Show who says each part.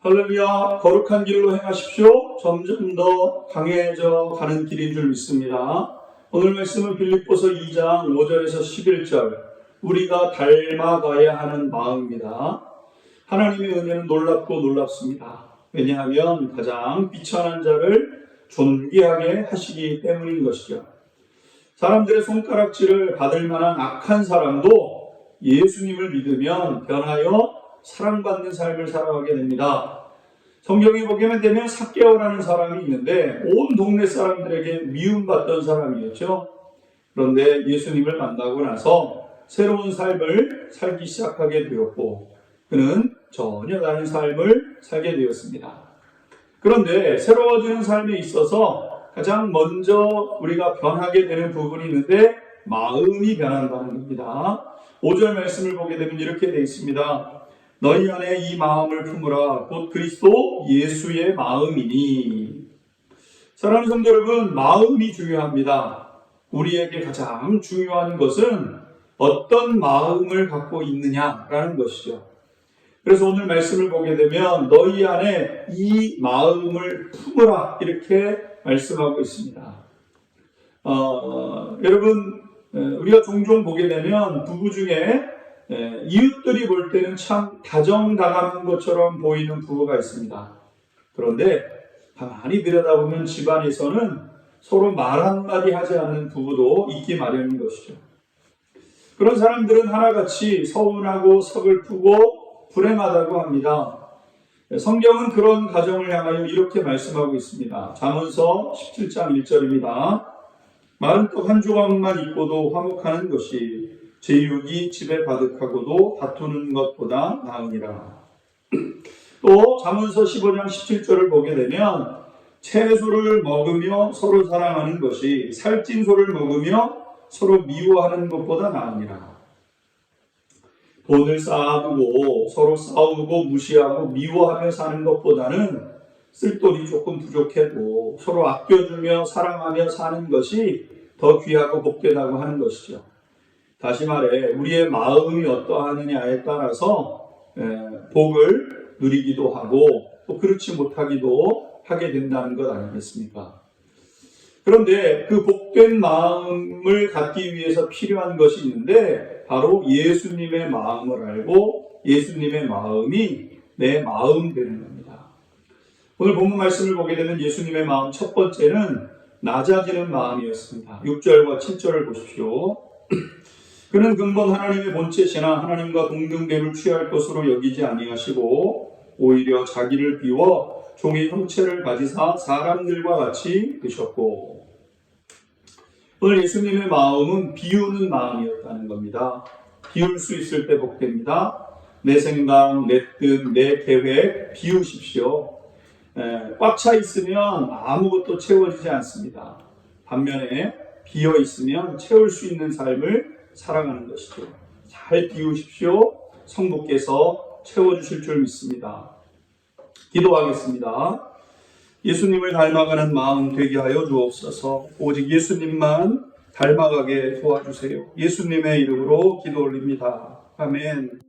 Speaker 1: 할렐루야, 거룩한 길로 행하십시오. 점점 더 강해져 가는 길인 줄 믿습니다. 오늘 말씀은 빌립보서 2장 5절에서 11절, 우리가 닮아가야 하는 마음입니다. 하나님의 은혜는 놀랍고 놀랍습니다. 왜냐하면 가장 비천한 자를 존귀하게 하시기 때문인 것이죠. 사람들의 손가락질을 받을 만한 악한 사람도 예수님을 믿으면 변하여 사랑받는 삶을 살아가게 됩니다. 성경에 보게 되면 삭개오라는 사람이 있는데 온 동네 사람들에게 미움받던 사람이었죠. 그런데 예수님을 만나고 나서 새로운 삶을 살기 시작하게 되었고 그는 전혀 다른 삶을 살게 되었습니다. 그런데 새로워지는 삶에 있어서 가장 먼저 우리가 변하게 되는 부분이 있는데 마음이 변한다는 겁니다. 5절 말씀을 보게 되면 이렇게 되어 있습니다. 너희 안에 이 마음을 품으라. 곧 그리스도 예수의 마음이니. 사랑하는 성도 여러분, 마음이 중요합니다. 우리에게 가장 중요한 것은 어떤 마음을 갖고 있느냐라는 것이죠. 그래서 오늘 말씀을 보게 되면 너희 안에 이 마음을 품으라 이렇게 말씀하고 있습니다. 여러분, 우리가 종종 보게 되면 부부 중에 이웃들이 볼 때는 참 다정다감한 것처럼 보이는 부부가 있습니다. 그런데 가만히 들여다보면 집안에서는 서로 말 한마디 하지 않는 부부도 있기 마련인 것이죠. 그런 사람들은 하나같이 서운하고 서글프고 불행하다고 합니다. 성경은 그런 가정을 향하여 이렇게 말씀하고 있습니다. 잠언서 17장 1절입니다. 마른 떡 한 조각만 있고도 화목하는 것이 제육이 집에 가득하고도 다투는 것보다 나으니라. 또 잠언서 15장 17절을 보게 되면 채소를 먹으며 서로 사랑하는 것이 살찐 소를 먹으며 서로 미워하는 것보다 나으니라. 돈을 쌓아두고 서로 싸우고 무시하고 미워하며 사는 것보다는 쓸돈이 조금 부족해도 서로 아껴주며 사랑하며 사는 것이 더 귀하고 복되다고 하는 것이죠. 다시 말해 우리의 마음이 어떠하느냐에 따라서 복을 누리기도 하고 또 그렇지 못하기도 하게 된다는 것 아니겠습니까? 그런데 그 복된 마음을 갖기 위해서 필요한 것이 있는데 바로 예수님의 마음을 알고 예수님의 마음이 내 마음 되는 겁니다. 오늘 본문 말씀을 보게 되면 예수님의 마음 첫 번째는 낮아지는 마음이었습니다. 6절과 7절을 보십시오. 그는 근본 하나님의 본체시나 하나님과 동등됨을 취할 것으로 여기지 아니하시고 오히려 자기를 비워 종의 형체를 가지사 사람들과 같이 되셨고. 오늘 예수님의 마음은 비우는 마음이었다는 겁니다. 비울 수 있을 때 복됩니다. 내 생각, 내 뜻, 내 계획 비우십시오. 꽉 차 있으면 아무것도 채워지지 않습니다. 반면에 비어 있으면 채울 수 있는 삶을 살아가는 것이죠. 잘 비우십시오. 성부께서 채워주실 줄 믿습니다. 기도하겠습니다. 예수님을 닮아가는 마음 되게 하여 주옵소서. 오직 예수님만 닮아가게 도와주세요. 예수님의 이름으로 기도 올립니다. 아멘.